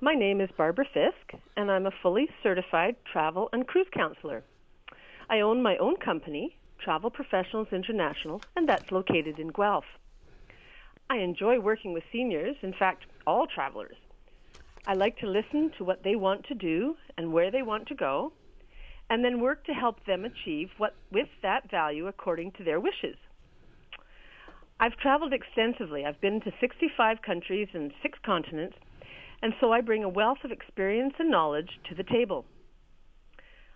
My name is Barbara Fisk, and I'm a fully certified travel and cruise counselor. I own my own company, Travel Professionals International, and that's located in Guelph. I enjoy working with seniors, in fact, all travelers. I like to listen to what they want to do and where they want to go, and then work to help them achieve with that value according to their wishes. I've traveled extensively. I've been to 65 countries and 6 continents, and so I bring a wealth of experience and knowledge to the table.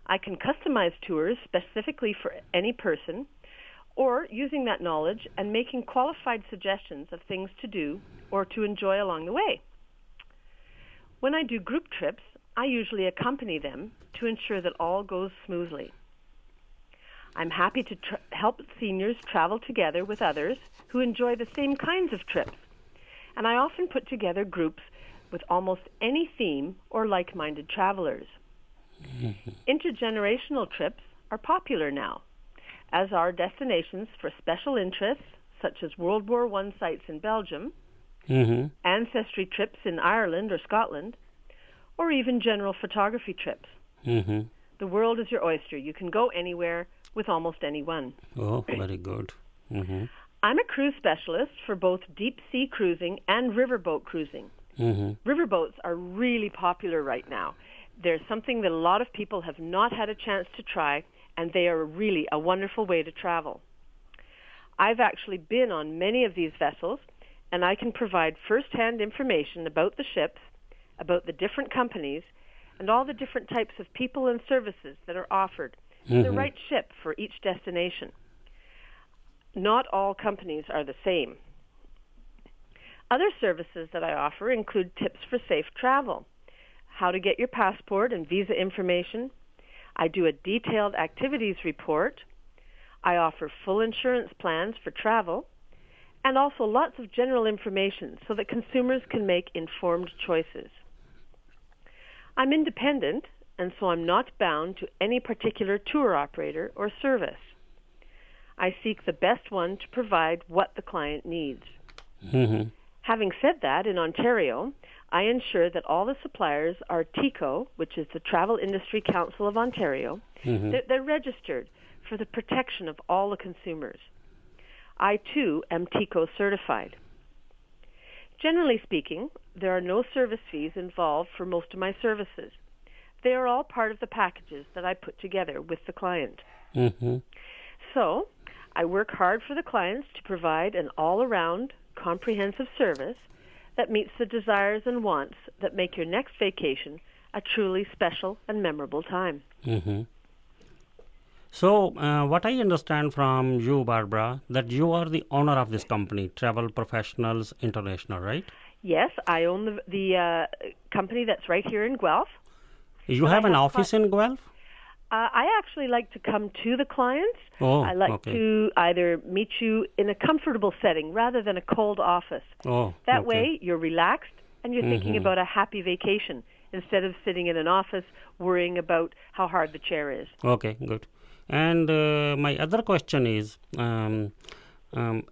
I can customize tours specifically for any person, or using that knowledge and making qualified suggestions of things to do or to enjoy along the way. When I do group trips, I usually accompany them to ensure that all goes smoothly. I'm happy to help seniors travel together with others who enjoy the same kinds of trips, and I often put together groups with almost any theme or like-minded travelers. Intergenerational trips are popular now, as are destinations for special interests such as World War I sites in Belgium, ancestry trips in Ireland or Scotland, or even general photography trips. The world is your oyster. You can go anywhere with almost anyone. Oh, very good. I'm a cruise specialist for both deep-sea cruising and riverboat cruising. Riverboats are really popular right now. They're something that a lot of people have not had a chance to try, and they are really a wonderful way to travel. I've actually been on many of these vessels, and I can provide first-hand information about the ships, about the different companies, and all the different types of people and services that are offered. The right ship for each destination. Not all companies are the same. Other services that I offer include tips for safe travel, how to get your passport and visa information. I do a detailed activities report. I offer full insurance plans for travel, and also lots of general information so that consumers can make informed choices. I'm independent, and so I'm not bound to any particular tour operator or service. I seek the best one to provide what the client needs. Having said that, in Ontario, I ensure that all the suppliers are TICO, which is the Travel Industry Council of Ontario. They're registered for the protection of all the consumers. I, too, am TICO certified. Generally speaking, there are no service fees involved for most of my services. They are all part of the packages that I put together with the client. So, I work hard for the clients to provide an all-around, comprehensive service that meets the desires and wants that make your next vacation a truly special and memorable time. So, what I understand from you, Barbara, that you are the owner of this company, Travel Professionals International, right? Yes, I own the company that's right here in Guelph. You have an office in Guelph? I actually like to come to the clients. I like to either meet you in a comfortable setting rather than a cold office. That way, you're relaxed and you're thinking about a happy vacation instead of sitting in an office worrying about how hard the chair is. Okay, good. And my other question is,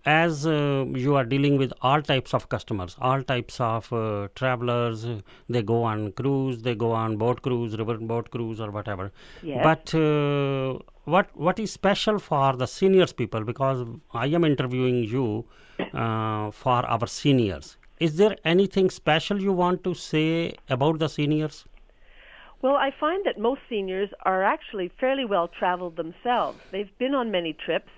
as you are dealing with all types of customers, all types of travelers, they go on cruise, they go on boat cruise, river boat cruise or whatever. Yes. But what is special for the seniors people? Because I am interviewing you for our seniors. Is there anything special you want to say about the seniors? Well, I find that most seniors are actually fairly well traveled themselves. They've been on many trips,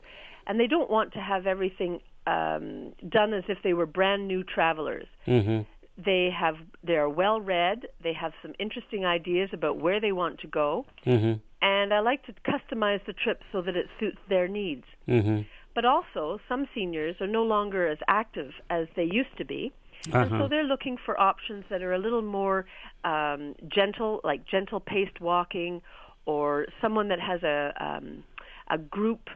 and they don't want to have everything done as if they were brand new travelers. They're well read. They have some interesting ideas about where they want to go, and I like to customize the trip so that it suits their needs. But also, some seniors are no longer as active as they used to be, and so they're looking for options that are a little more gentle, like gentle-paced walking, or someone that has a group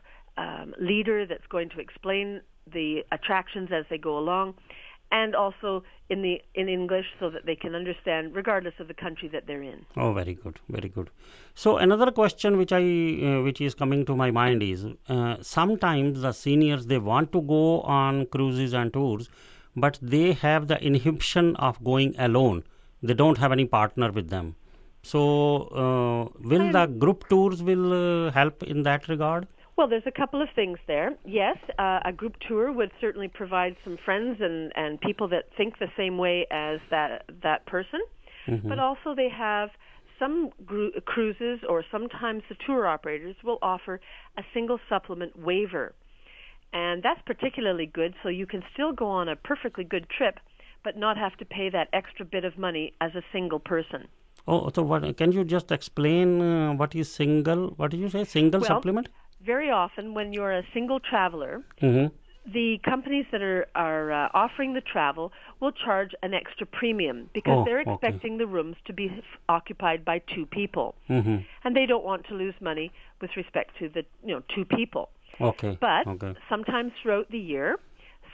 leader that's going to explain the attractions as they go along, and also in English so that they can understand regardless of the country that they're in. Oh, very good, very good. So another question which is coming to my mind is, sometimes the seniors, they want to go on cruises and tours, but they have the inhibition of going alone they don't have any partner with them. So will the group tours will help in that regard? Well, there's a couple of things there. Yes, a group tour would certainly provide some friends and people that think the same way as that person. But also they have some cruises, or sometimes the tour operators will offer a single supplement waiver. And that's particularly good, so you can still go on a perfectly good trip but not have to pay that extra bit of money as a single person. Oh, so what, can you just explain what is single, what did you say, single supplement? Very often when you're a single traveler, the companies that are offering the travel will charge an extra premium because they're expecting the rooms to be occupied by two people. And they don't want to lose money with respect to the two people. But sometimes throughout the year,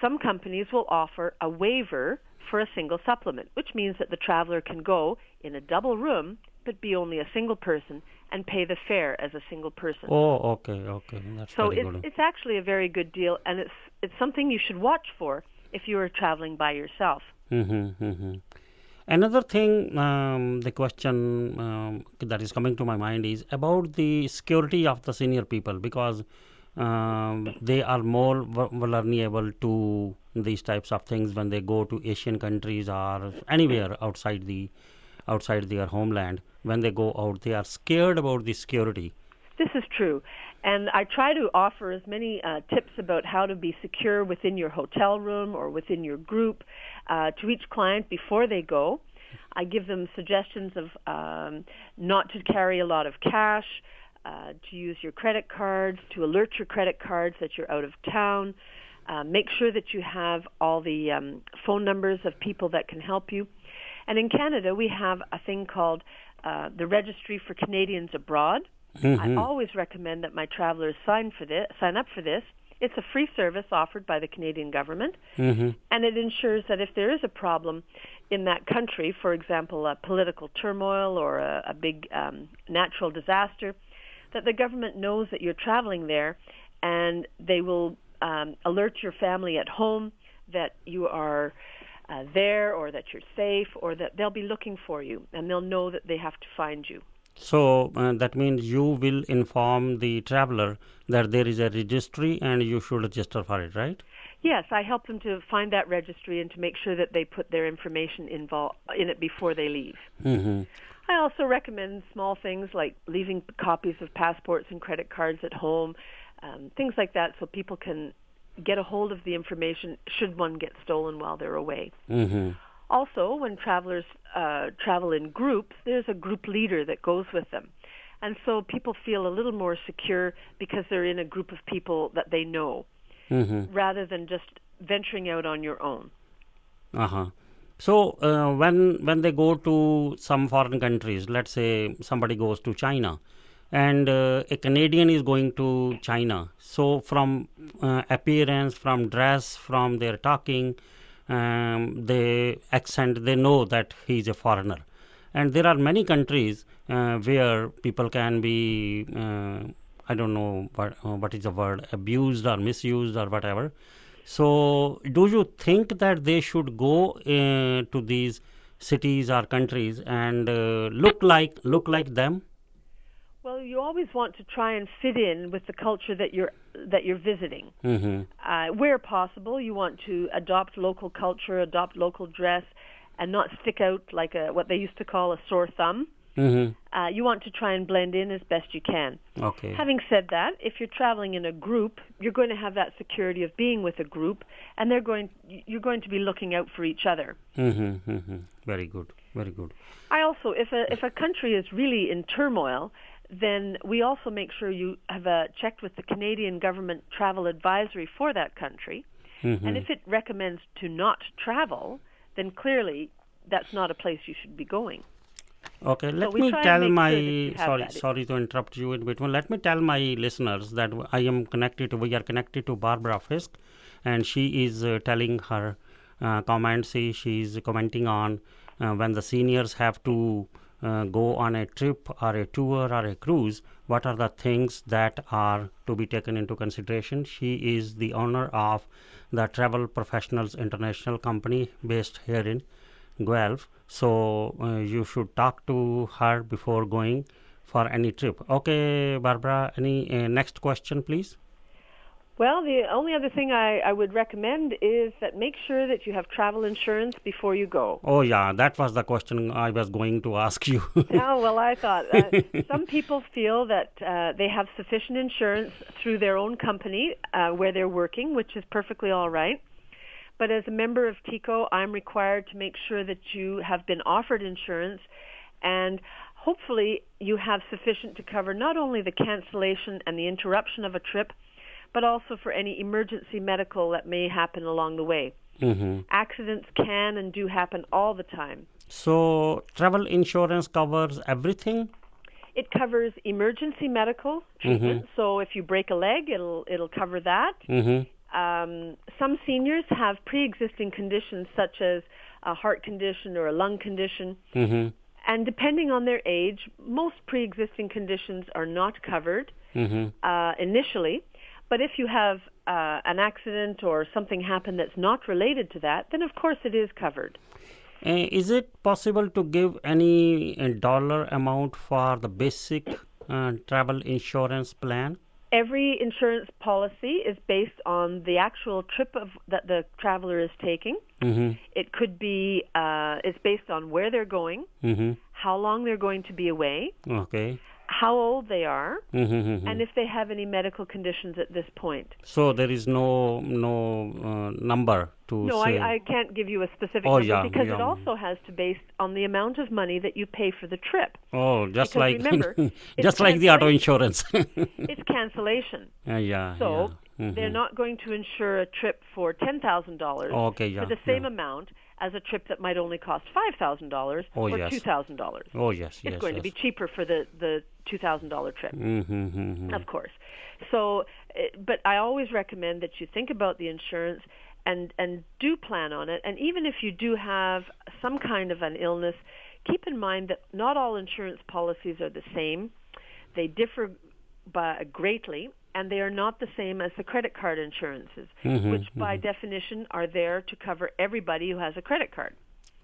some companies will offer a waiver for a single supplement, which means that the traveler can go in a double room but be only a single person and pay the fare as a single person. That's so very good. It's actually a very good deal, and it's something you should watch for if you are traveling by yourself. Another thing, the question that is coming to my mind is about the security of the senior people, because they are more vulnerable to these types of things when they go to Asian countries or anywhere outside their homeland. When they go out, they are scared about the security. This is true. And I try to offer as many tips about how to be secure within your hotel room or within your group to each client before they go. I give them suggestions of not to carry a lot of cash, to use your credit cards, to alert your credit cards that you're out of town. Make sure that you have all the phone numbers of people that can help you. And in Canada, we have a thing called the Registry for Canadians Abroad. I always recommend that my travelers sign up for this. It's a free service offered by the Canadian government, and it ensures that if there is a problem in that country, for example, a political turmoil or a big natural disaster, that the government knows that you're traveling there, and they will alert your family at home that you are there, or that you're safe, or that they'll be looking for you, and they'll know that they have to find you. So that means you will inform the traveler that there is a registry and you should register for it, right? Yes, I help them to find that registry and to make sure that they put their information in it before they leave. I also recommend small things like leaving copies of passports and credit cards at home, things like that, so people can get a hold of the information should one get stolen while they're away. Also, when travelers travel in groups, there's a group leader that goes with them. And so people feel a little more secure because they're in a group of people that they know, rather than just venturing out on your own. So when they go to some foreign countries, let's say somebody goes to China, and a Canadian is going to China. So from appearance, from dress, from their talking, the accent, they know that he is a foreigner. And there are many countries where people can be, I don't know what is the word, abused or misused or whatever. So do you think that they should go to these cities or countries and look like them? Well, you always want to try and fit in with the culture that you're visiting. Where possible, you want to adopt local culture, adopt local dress, and not stick out like what they used to call a sore thumb. You want to try and blend in as best you can. Having said that, if you're traveling in a group, you're going to have that security of being with a group, and you're going to be looking out for each other. Very good, very good. I also, if a country is really in turmoil, then we also make sure you have checked with the Canadian government travel advisory for that country. And if it recommends to not travel, then clearly that's not a place you should be going. Okay, let me tell my, sorry to interrupt you in between. Let me tell my listeners that we are connected to Barbara Fisk, and she is telling her comments. She is commenting on when the seniors have to go on a trip or a tour or a cruise, what are the things that are to be taken into consideration. She is the owner of the Travel Professionals International Company based here in Guelph. So you should talk to her before going for any trip. Okay, Barbara, any next question, please? Well, the only other thing I would recommend is that make sure that you have travel insurance before you go. Oh, yeah, that was the question I was going to ask you. Oh, well, I thought some people feel that they have sufficient insurance through their own company where they're working, which is perfectly all right. But as a member of TICO, I'm required to make sure that you have been offered insurance, and hopefully you have sufficient to cover not only the cancellation and the interruption of a trip, but also for any emergency medical that may happen along the way. Mm-hmm. Accidents can and do happen all the time. So travel insurance covers everything? It covers emergency medical treatment. Mm-hmm. So if you break a leg, it'll cover that. Mm-hmm. Some seniors have pre-existing conditions such as a heart condition or a lung condition. Mm-hmm. And depending on their age, most pre-existing conditions are not covered initially. But if you have an accident or something happen that's not related to that, then of course it is covered. Is it possible to give any dollar amount for the basic travel insurance plan? Every insurance policy is based on the actual trip that the traveler is taking. Mm-hmm. It could be, it's based on where they're going, how long they're going to be away, Okay. how old they are, Mm-hmm. and if they have any medical conditions at this point. So there is no number to No, say. I can't give you a specific number because yeah. it also has to be based on the amount of money that you pay for the trip. Oh, just Because like remember, just like the auto insurance. It's cancellation. Yeah. So yeah. they're not going to insure a trip for $10,000 Okay, yeah, for the same amount as a trip that might only cost $5,000 or yes. $2,000. Oh, yes. It's going to be cheaper for the $2,000 trip, of course. So, but I always recommend that you think about the insurance and do plan on it. And even if you do have some kind of an illness, keep in mind that not all insurance policies are the same. They differ greatly, and they are not the same as the credit card insurances, which by definition are there to cover everybody who has a credit card.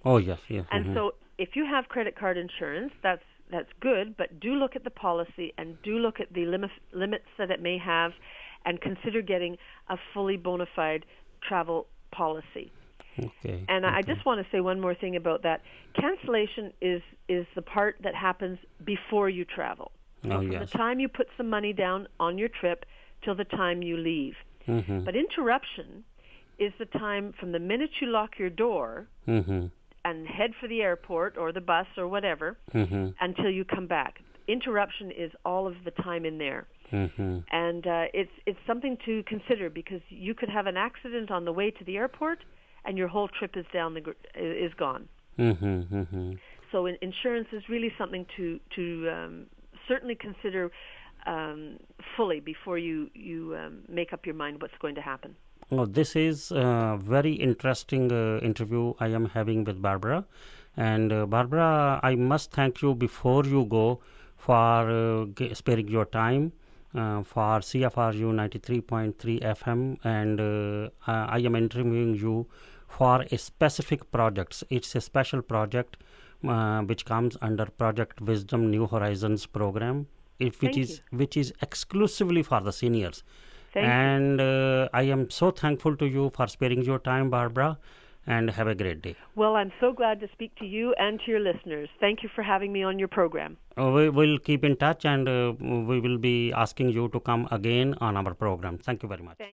Oh, yes. And so if you have credit card insurance, that's good, but do look at the policy and do look at the limits that it may have and consider getting a fully bona fide travel policy. Okay. And I just want to say one more thing about that. Cancellation is the part that happens before you travel. From the time you put some money down on your trip till the time you leave. But interruption is the time from the minute you lock your door and head for the airport or the bus or whatever until you come back. Interruption is all of the time in there. And it's something to consider because you could have an accident on the way to the airport and your whole trip is gone. So insurance is really something to certainly consider fully before you make up your mind what's going to happen. Oh, this is a very interesting interview I am having with Barbara. And Barbara, I must thank you before you go for sparing your time for CFRU 93.3 FM. And I am interviewing you for a specific project. It's a special project which comes under Project Wisdom New Horizons program, which is exclusively for the seniors. And I am so thankful to you for sparing your time, Barbara, and have a great day. Well, I'm so glad to speak to you and to your listeners. Thank you for having me on your program. We will keep in touch and we will be asking you to come again on our program. Thank you very much.